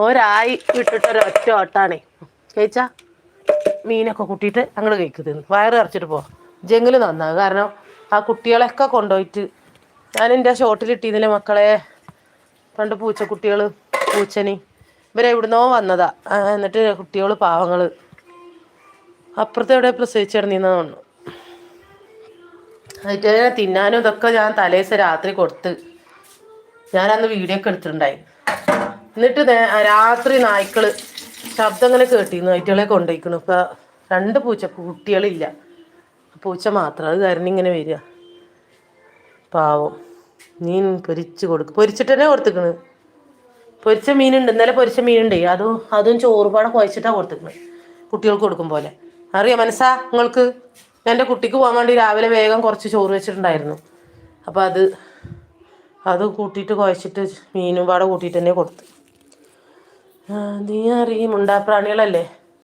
ഒരായി വിട്ടിട്ടൊരൊറ്റ ഓട്ടാണേ കഴിച്ചാ മീനൊക്കെ കൂട്ടിയിട്ട് അങ്ങോട്ട് കഴിക്കുന്നത് വയറ് നിറച്ചിട്ട് പോവാം ജെങ്ങിൽ നന്നാകും. കാരണം ആ കുട്ടികളെയൊക്കെ കൊണ്ടുപോയിട്ട് ഞാൻ എൻ്റെ ഷോട്ടിലിട്ടിരുന്നില്ലേ മക്കളെ പണ്ട് പൂച്ചക്കുട്ടികൾ പൂച്ചനി ഇവരെവിടുന്നോ വന്നതാ. എന്നിട്ട് കുട്ടികൾ പാവങ്ങൾ അപ്പുറത്തെ എവിടെ പ്രസവിച്ച് കിടന്നിരുന്ന തോന്നുന്നു. അതിട്ട് തിന്നാനും ഇതൊക്കെ ഞാൻ തലേദിവസം രാത്രി കൊടുത്ത് ഞാനന്ന് വീഡിയോ ഒക്കെ എടുത്തിട്ടുണ്ടായി. എന്നിട്ട് രാത്രി നായ്ക്കൾ ശബ്ദം ഇങ്ങനെ കേട്ടിരുന്നു. ആയിട്ടുകളെ കൊണ്ടുപോയിക്കണം. ഇപ്പം 2 കുട്ടികളില്ല, പൂച്ച മാത്രം. അത് കാരണം ഇങ്ങനെ വരിക. പാവം മീൻ പൊരിച്ച് കൊടുക്കും, പൊരിച്ചിട്ട് തന്നെ കൊടുത്തിക്കണ്. പൊരിച്ച മീനുണ്ട്, ഇന്നലെ പൊരിച്ച മീനുണ്ട്. അതും ചോറുപാടെ കുഴച്ചിട്ടാണ് കൊടുത്തിക്കണത് കുട്ടികൾക്ക് കൊടുക്കും പോലെ. അറിയാം മനസ്സാ നിങ്ങൾക്ക്? എൻ്റെ കുട്ടിക്ക് പോകാൻ വേണ്ടി രാവിലെ വേഗം കുറച്ച് ചോറ് വെച്ചിട്ടുണ്ടായിരുന്നു. അപ്പോൾ അത് കൂട്ടിയിട്ട് കുഴച്ചിട്ട് മീനും പാടെ കൂട്ടിയിട്ട് തന്നെ കൊടുത്തു. നീ അറിയും മുണ്ടാപ്രാണികളല്ലേ.